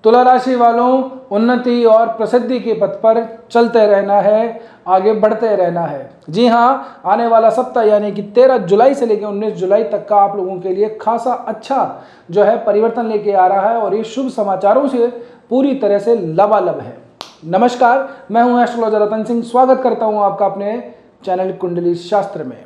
तुला राशि वालों, उन्नति और प्रसिद्धि के पथ पर चलते रहना है, आगे बढ़ते रहना है। जी हाँ, आने वाला सप्ताह यानी कि 13 जुलाई से लेकर 19 जुलाई तक का आप लोगों के लिए खासा अच्छा जो है परिवर्तन लेके आ रहा है और ये शुभ समाचारों से पूरी तरह से लबालब है। नमस्कार, मैं हूं एस्ट्रोलॉजर रतन सिंह। स्वागत करता हूं आपका अपने चैनल कुंडली शास्त्र में।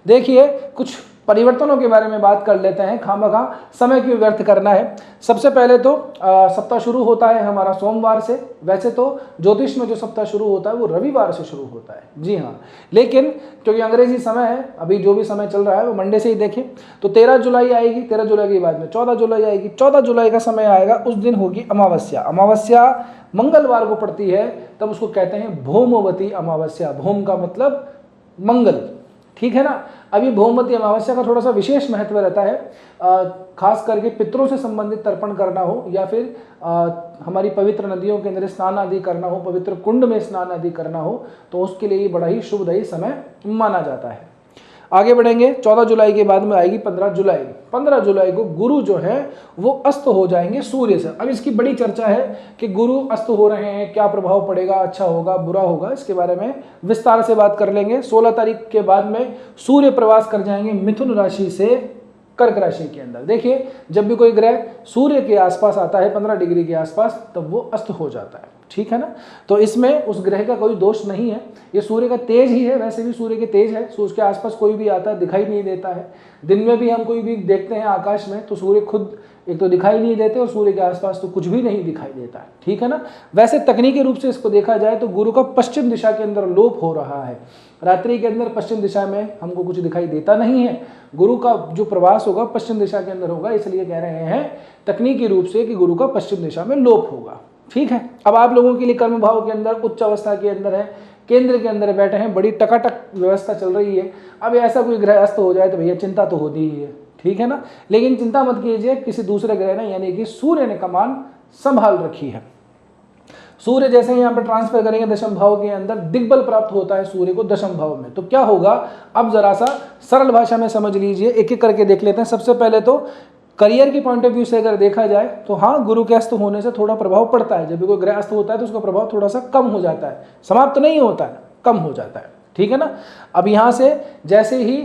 देखिए, कुछ परिवर्तनों के बारे में बात कर लेते हैं, खामखा समय क्यों व्यर्थ करना है। सबसे पहले तो सप्ताह शुरू होता है हमारा सोमवार से। वैसे तो ज्योतिष में जो सप्ताह शुरू होता है वो रविवार से शुरू होता है, जी हाँ, लेकिन क्योंकि अंग्रेजी समय है, अभी जो भी समय चल रहा है वो मंडे से ही देखें तो 13 जुलाई आएगी। 13 जुलाई के बाद में 14 जुलाई आएगी। 14 जुलाई का समय आएगा, उस दिन होगी अमावस्या। अमावस्या मंगलवार को पड़ती है, तब उसको कहते हैं भौमवती अमावस्या। भौम का मतलब मंगल, ठीक है ना। अभी भौमवती अमावस्या का थोड़ा सा विशेष महत्व रहता है, खास करके पितरों से संबंधित तर्पण करना हो या फिर हमारी पवित्र नदियों के अंदर स्नान आदि करना हो, पवित्र कुंड में स्नान आदि करना हो, तो उसके लिए बड़ा ही शुभदायी समय माना जाता है। आगे बढ़ेंगे, 14 जुलाई के बाद में आएगी 15 जुलाई। 15 जुलाई को गुरु जो है वो अस्त हो जाएंगे सूर्य से। अब इसकी बड़ी चर्चा है कि गुरु अस्त हो रहे हैं, क्या प्रभाव पड़ेगा, अच्छा होगा बुरा होगा, इसके बारे में विस्तार से बात कर लेंगे। 16 तारीख के बाद में सूर्य प्रवास कर जाएंगे मिथुन राशि से कर्क राशि के अंदर। देखिए, जब भी कोई ग्रह सूर्य के आसपास आता है 15 डिग्री के आसपास, तब वो अस्त हो जाता है, ठीक है ना। तो इसमें उस ग्रह का कोई दोष नहीं है, ये सूर्य का तेज ही है। वैसे भी सूर्य के तेज है, सूर्य के आसपास कोई भी आता है दिखाई नहीं देता है। दिन में भी हम कोई भी देखते हैं आकाश में तो सूर्य खुद एक तो दिखाई नहीं देते और सूर्य के आसपास तो कुछ भी नहीं दिखाई देता है, ठीक है ना। वैसे तकनीकी रूप से इसको देखा जाए तो गुरु का पश्चिम दिशा के अंदर लोप हो रहा है। रात्रि के अंदर पश्चिम दिशा में हमको कुछ दिखाई देता नहीं है। गुरु का जो प्रवास होगा पश्चिम दिशा के अंदर होगा, इसलिए कह रहे हैं तकनीकी रूप से कि गुरु का पश्चिम दिशा में लोप होगा, ठीक है। अब आप लोगों के लिए कर्म भाव के अंदर उच्च अवस्था के अंदर है, केंद्र के अंदर बैठे हैं, बड़ी टकाटक व्यवस्था चल रही है। अब ऐसा कोई ग्रह अस्त हो जाए तो भैया चिंता तो होती ही है, ठीक है ना। लेकिन चिंता मत कीजिए, किसी दूसरे ग्रह ने यानी कि सूर्य ने कमान संभाल रखी है। सूर्य जैसे ही यहाँ पर ट्रांसफर करेंगे दशम भाव के अंदर, दिग्बल प्राप्त होता है सूर्य को दशम भाव में। तो क्या होगा, अब जरा सा सरल भाषा में समझ लीजिए, एक एक करके देख लेते हैं। सबसे पहले तो करियर की पॉइंट ऑफ व्यू से अगर देखा जाए तो हाँ, गुरु के अस्त होने से थोड़ा प्रभाव पड़ता है। जब भी कोई ग्रह अस्त होता है तो उसका प्रभाव थोड़ा सा कम हो जाता है, समाप्त नहीं होता है, कम हो जाता है, ठीक है ना। अब यहाँ से जैसे ही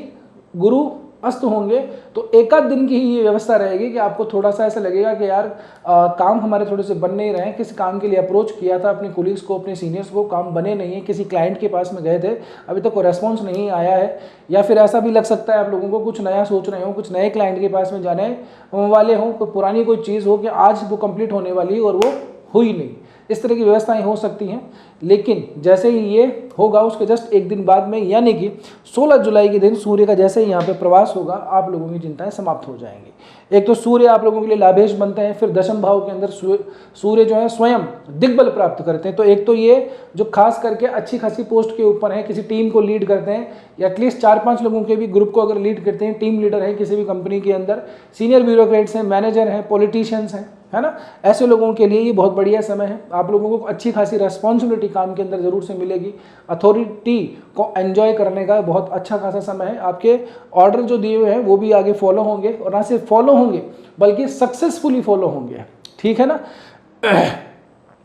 गुरु अस्त होंगे तो एक आध दिन की ही ये व्यवस्था रहेगी कि आपको थोड़ा सा ऐसा लगेगा कि यार काम हमारे थोड़े से बन नहीं रहे हैं। किसी काम के लिए अप्रोच किया था अपने कोलीग्स को, अपने सीनियर्स को, काम बने नहीं है। किसी क्लाइंट के पास में गए थे, अभी तक कोई रेस्पॉन्स नहीं आया है। या फिर ऐसा भी लग सकता है आप लोगों को कुछ नया सोच रहे हो, कुछ नए क्लाइंट के पास में जाने वाले हो, कोई पुरानी कोई चीज़ हो कि आज वो कंप्लीट होने वाली और वो हुई नहीं। इस तरह की व्यवस्थाएं हो सकती हैं। लेकिन जैसे ही ये होगा उसके जस्ट एक दिन बाद में यानी कि 16 जुलाई के दिन सूर्य का जैसे ही यहाँ पे प्रवास होगा, आप लोगों की चिंताएं समाप्त हो जाएंगी। एक तो सूर्य आप लोगों के लिए लाभेश बनते हैं, फिर दशम भाव के अंदर सूर्य जो है स्वयं दिग्बल प्राप्त करते हैं। तो एक तो ये जो खास करके अच्छी खासी पोस्ट के ऊपर है, किसी टीम को लीड करते हैं या एटलीस्ट 4-5 लोगों के भी ग्रुप को अगर लीड करते हैं, टीम लीडर है किसी भी कंपनी के अंदर, सीनियर ब्यूरोक्रेट्स हैं, मैनेजर हैं, पॉलिटिशियंस हैं, है ना, ऐसे लोगों के लिए ये बहुत बढ़िया समय है। आप लोगों को अच्छी खासी रेस्पॉन्सिबिलिटी काम के अंदर जरूर से मिलेगी। अथॉरिटी को एंजॉय करने का बहुत अच्छा खासा समय है। आपके ऑर्डर जो दिए हुए हैं वो भी आगे फॉलो होंगे, और ना सिर्फ फॉलो होंगे बल्कि सक्सेसफुली फॉलो होंगे, ठीक है ना।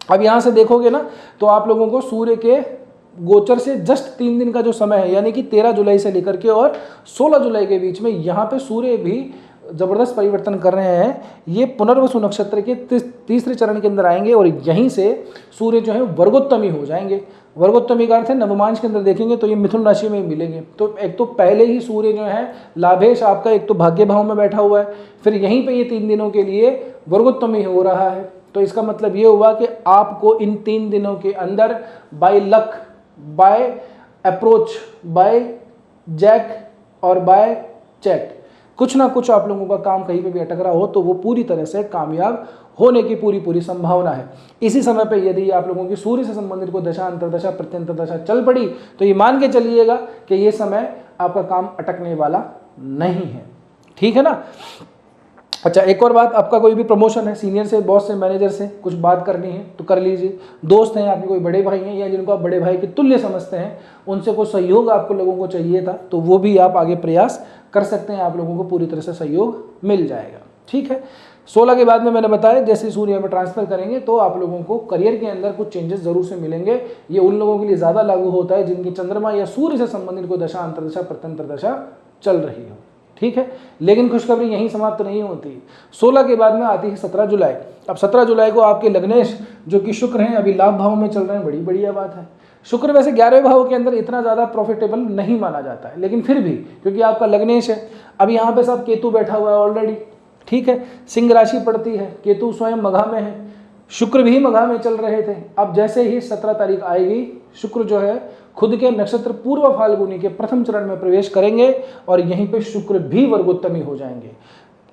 अब यहाँ से देखोगे ना तो आप लोगों को सूर्य के गोचर से जस्ट 3 दिन का जो समय है यानी कि 13 जुलाई से लेकर के और 16 जुलाई के बीच में यहाँ पे सूर्य भी जबरदस्त परिवर्तन कर रहे हैं। ये पुनर्वसु नक्षत्र के तीसरे चरण के अंदर आएंगे और यहीं से सूर्य जो है वर्गोत्तमी हो जाएंगे। वर्गोत्तमी का अर्थ है नवमांश के अंदर देखेंगे तो ये मिथुन राशि में ही मिलेंगे। तो एक तो पहले ही सूर्य जो है लाभेश आपका एक तो भाग्य भाव में बैठा हुआ है, फिर यहीं पे ये 3 दिनों के लिए वर्गोत्तमी हो रहा है। तो इसका मतलब ये हुआ कि आपको इन 3 दिनों के अंदर by luck, by approach, by jack और बाय चैट कुछ ना कुछ आप लोगों का काम कहीं पे भी अटक रहा हो तो वो पूरी तरह से कामयाब होने की पूरी संभावना है। इसी समय पे यदि आप लोगों की सूर्य से संबंधित कोई दशा, अंतरदशा, प्रत्यंतरदशा चल पड़ी तो ये मान के चलिएगा कि ये समय आपका काम अटकने वाला नहीं है, ठीक है ना। अच्छा, एक और बात, आपका कोई भी प्रमोशन है, सीनियर से, बॉस से, मैनेजर से कुछ बात करनी है तो कर लीजिए। दोस्त हैं आपके, कोई बड़े भाई हैं या जिनको आप बड़े भाई के तुल्य समझते हैं, उनसे कोई सहयोग आपको लोगों को चाहिए था तो वो भी आप आगे प्रयास कर सकते हैं, आप लोगों को पूरी तरह से सहयोग मिल जाएगा, ठीक है। 16 के बाद में मैंने बताया जैसे सूर्य में ट्रांसफर करेंगे तो आप लोगों को करियर के अंदर कुछ चेंजेस जरूर से मिलेंगे। ये उन लोगों के लिए ज़्यादा लागू होता है जिनकी चंद्रमा या सूर्य से संबंधित कोई दशा, अंतर्दशा, प्रत्यंतर दशा चल रही हो, ठीक है। लेकिन खुशखबरी यहीं समाप्त नहीं होती। 16 के बाद में आती है 17 जुलाई। अब 17 जुलाई को आपके लग्नेश जो कि शुक्र हैं अभी लाभ भाव में चल रहे हैं, बड़ी बढ़िया बात है। शुक्र वैसे 11वें भाव के अंदर इतना ज़्यादा प्रॉफिटेबल नहीं माना जाता है, लेकिन फिर भी क्योंकि आपका लग्नेश है, अब यहाँ पे सब केतु बैठा हुआ है ऑलरेडी, ठीक है। सिंह राशि पड़ती है, केतु स्वयं मघा में है, शुक्र भी मघा में चल रहे थे। अब जैसे ही 17 तारीख आएगी, शुक्र जो है खुद के नक्षत्र पूर्व फाल्गुनी के प्रथम चरण में प्रवेश करेंगे और यहीं पे शुक्र भी वर्गोत्तमी हो जाएंगे।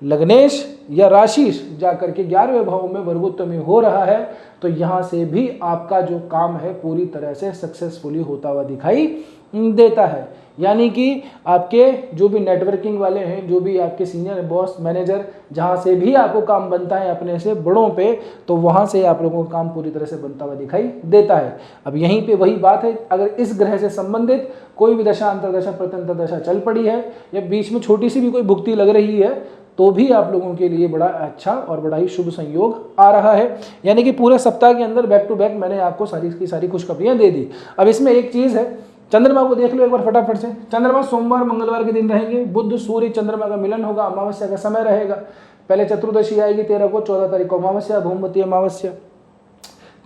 लग्नेश या राशिश जाकर के 11वें भाव में वर्गोत्तमी हो रहा है, तो यहाँ से भी आपका जो काम है पूरी तरह से सक्सेसफुली होता हुआ दिखाई देता है। यानी कि आपके जो भी नेटवर्किंग वाले हैं, जो भी आपके सीनियर बॉस, मैनेजर, जहाँ से भी आपको काम बनता है अपने से बड़ों पे, तो वहाँ से आप लोगों का काम पूरी तरह से बनता हुआ दिखाई देता है। अब यहीं पे वही बात है, अगर इस ग्रह से संबंधित कोई भी दशा, अंतर्दशा, प्रत्यंतर दशा चल पड़ी है या बीच में छोटी सी भी कोई भुक्ति लग रही है, तो भी आप लोगों के लिए बड़ा अच्छा और बड़ा ही शुभ संयोग आ रहा है। यानी कि पूरे सप्ताह के अंदर बैक टू बैक मैंने आपको सारी की सारी खुशखबरियां दे दी। अब इसमें एक चीज़ है, चंद्रमा को देख लो एक बार फटाफट से। चंद्रमा सोमवार मंगलवार के दिन रहेंगे, बुध सूर्य चंद्रमा का मिलन होगा, अमावस्या का समय रहेगा। पहले चतुर्दशी आएगी 13 को, 14 तारीख को अमावस्या, भूमवती अमावस्या।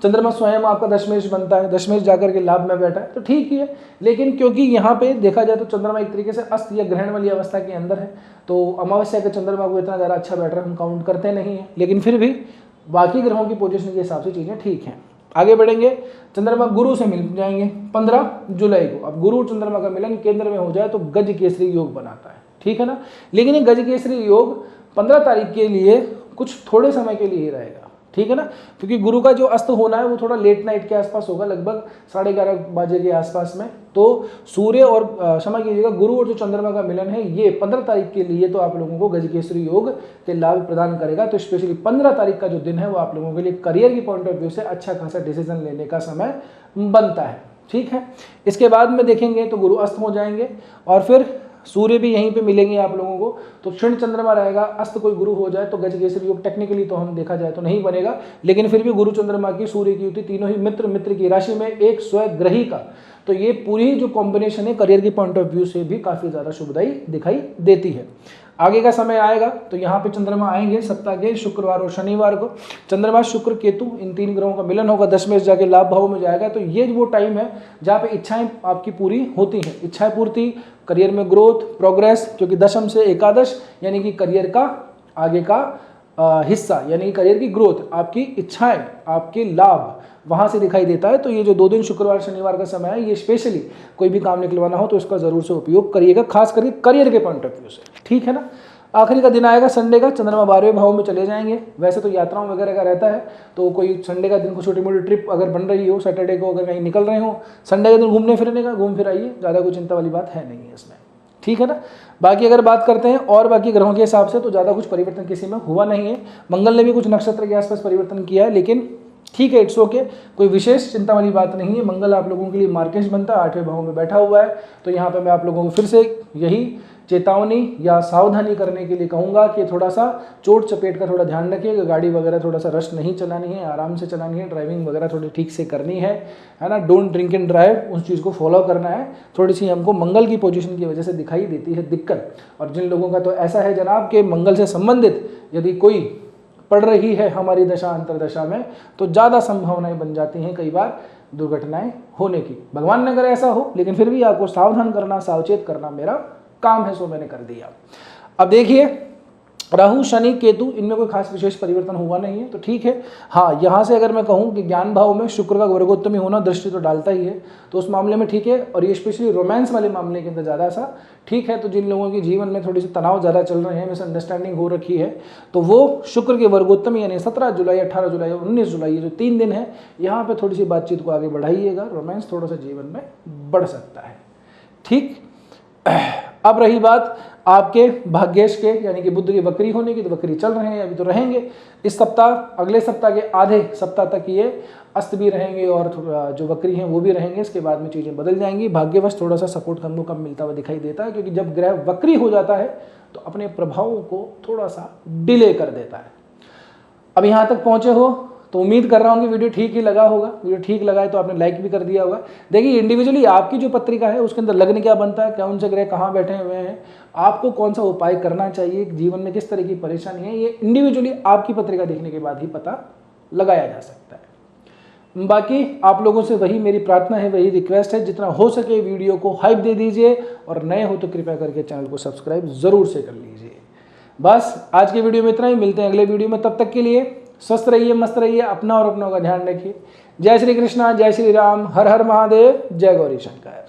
चंद्रमा स्वयं आपका दशमेश बनता है, दशमेश जाकर के लाभ में बैठा है तो ठीक ही है। लेकिन क्योंकि यहाँ पे देखा जाए तो चंद्रमा एक तरीके से अस्त या ग्रहण वाली अवस्था के अंदर है, तो अमावस्या के चंद्रमा को इतना ज़्यादा अच्छा बैठ रहा हम काउंट करते नहीं है। लेकिन फिर भी बाकी ग्रहों की पोजीशन के हिसाब से चीज़ें ठीक हैं। आगे बढ़ेंगे, चंद्रमा गुरु से मिल जाएंगे 15 जुलाई को। अब गुरु चंद्रमा का मिलन केंद्र में हो जाए तो गज केसरी योग बनाता है, ठीक है ना। लेकिन ये गज केसरी योग 15 तारीख के लिए कुछ थोड़े समय के लिए ही रहेगा, ठीक है ना, क्योंकि गुरु का जो अस्त होना है वो थोड़ा लेट नाइट के आसपास होगा, लगभग 11:30 बजे के आसपास में। तो सूर्य और क्षमा कीजिएगा, गुरु और जो चंद्रमा का मिलन है ये 15 तारीख के लिए तो आप लोगों को गजकेसरी योग के लाभ प्रदान करेगा। तो स्पेशली 15 तारीख का जो दिन है वो आप लोगों के लिए करियर की पॉइंट ऑफ व्यू से अच्छा खासा डिसीजन लेने का समय बनता है, ठीक है। इसके बाद में देखेंगे तो गुरु अस्त हो जाएंगे और फिर सूर्य भी यहीं पे मिलेंगे आप लोगों को। तो क्षीण चंद्रमा रहेगा, अस्त कोई गुरु हो जाए तो गजकेसरी योग टेक्निकली तो हम देखा जाए तो नहीं बनेगा, लेकिन फिर भी गुरु चंद्रमा की सूर्य की युति, तीनों ही मित्र मित्र की राशि में एक स्वग्रही का, तो ये पूरी जो कॉम्बिनेशन है करियर की पॉइंट ऑफ व्यू से भी काफी ज्यादा शुभदायी दिखाई देती है। आगे का समय आएगा तो यहाँ पे चंद्रमा आएंगे सप्ताह के शुक्रवार और शनिवार को। चंद्रमा, शुक्र, केतु इन 3 ग्रहों का मिलन होगा, दशमेश जाके लाभ भाव में जाएगा। तो ये वो टाइम है जहाँ पे इच्छाएं आपकी पूरी होती हैं, इच्छाएं पूर्ति, करियर में ग्रोथ, प्रोग्रेस, क्योंकि दशम से एकादश यानी कि करियर का आगे का हिस्सा, यानी कि करियर की ग्रोथ, आपकी इच्छाएं, आपके लाभ वहां से दिखाई देता है। तो ये जो 2 दिन शुक्रवार शनिवार का समय है, ये स्पेशली कोई भी काम निकलवाना हो तो इसका जरूर से उपयोग करिएगा, खास करके करियर के पॉइंट ऑफ व्यू से, ठीक है ना। आखिरी का दिन आएगा संडे का, चंद्रमा 12वें भाव में चले जाएंगे। वैसे तो यात्राओं वगैरह का रहता है, तो कोई संडे का दिन को छोटी मोटी ट्रिप अगर बन रही हो, सैटरडे को अगर कहीं निकल रहे हो, संडे के दिन घूमने फिरने का, घूम फिर आइए, ज़्यादा कोई चिंता वाली बात है नहीं है इसमें, ठीक है ना। बाकी अगर बात करते हैं और बाकी ग्रहों के हिसाब से तो ज़्यादा कुछ परिवर्तन किसी में हुआ नहीं है। मंगल ने भी कुछ नक्षत्र के आसपास परिवर्तन किया है, लेकिन ठीक है, इट्स ओके, कोई विशेष चिंता वाली बात नहीं है। मंगल आप लोगों के लिए मार्केश बनता है, 8वें भाव में बैठा हुआ है। तो यहाँ पे मैं आप लोगों को फिर से यही चेतावनी या सावधानी करने के लिए कहूँगा कि थोड़ा सा चोट चपेट का थोड़ा ध्यान रखिएगा, गाड़ी वगैरह थोड़ा सा रश नहीं चलानी है, आराम से चलानी है, ड्राइविंग वगैरह थोड़ी ठीक से करनी है ना। डोंट ड्रिंक एंड ड्राइव, उस चीज़ को फॉलो करना है। थोड़ी सी हमको मंगल की पोजीशन की वजह से दिखाई देती है दिक्कत, और जिन लोगों का तो ऐसा है जनाब के मंगल से संबंधित यदि कोई पड़ रही है हमारी दशा अंतरदशा में, तो ज़्यादा संभावनाएं बन जाती हैं कई बार दुर्घटनाएं होने की। भगवान न करे ऐसा हो, लेकिन फिर भी आपको सावधान करना, सावचेत करना मेरा काम है, सो मैंने कर दिया। अब देखिए, राहु, शनि, केतु, इनमें कोई खास विशेष परिवर्तन हुआ नहीं है, तो ठीक है। हाँ, यहाँ से अगर मैं कहूँ कि ज्ञान भाव में शुक्र का वर्गोत्तमी होना दृष्टि तो डालता ही है, तो उस मामले में ठीक है। और ये स्पेशली रोमांस वाले मामले के अंदर ज़्यादा सा ठीक है। तो जिन लोगों के जीवन में थोड़ी सी तनाव ज़्यादा चल रहे हैं, मिसअंडरस्टैंडिंग हो रखी है, तो वो शुक्र के वर्गोत्तमी यानी 17 जुलाई, 18 जुलाई और 19 जुलाई, ये जो 3 दिन है, यहाँ पर थोड़ी सी बातचीत को आगे बढ़ाइएगा, रोमांस थोड़ा सा जीवन में बढ़ सकता है, ठीक। अब रही बात आपके भाग्येश के यानी कि बुध की वक्री होने की, तो वक्री चल रहे हैं, अभी तो रहेंगे इस सप्ताह, अगले सप्ताह के आधे सप्ताह तक ये अस्त भी रहेंगे और जो वक्री हैं वो भी रहेंगे। इसके बाद में चीज़ें बदल जाएंगी। भाग्यवश थोड़ा सा सपोर्ट हमको कम मिलता हुआ दिखाई देता है, क्योंकि जब ग्रह वक्री हो जाता है तो अपने प्रभावों को थोड़ा सा डिले कर देता है। अब यहाँ तक पहुँचे हो तो उम्मीद कर रहा हूँ कि वीडियो ठीक ही लगा होगा। वीडियो ठीक लगा है तो आपने लाइक भी कर दिया होगा। देखिए इंडिविजुअली आपकी जो पत्रिका है उसके अंदर लग्न क्या बनता है, कौन से ग्रह कहाँ बैठे हुए हैं, आपको कौन सा उपाय करना चाहिए, जीवन में किस तरह की परेशानी है, ये इंडिविजुअली आपकी पत्रिका देखने के बाद ही पता लगाया जा सकता है। बाकी आप लोगों से वही मेरी प्रार्थना है, वही रिक्वेस्ट है, जितना हो सके वीडियो को हाइप दे दीजिए और नए हो तो कृपया करके चैनल को सब्सक्राइब जरूर से कर लीजिए। बस आज की वीडियो में इतना ही, मिलते हैं अगले वीडियो में। तब तक के लिए स्वस्थ रहिए, मस्त रहिए, अपना और अपनों का ध्यान रखिए। जय श्री कृष्णा, जय श्री राम, हर हर महादेव, जय गौरी शंकर।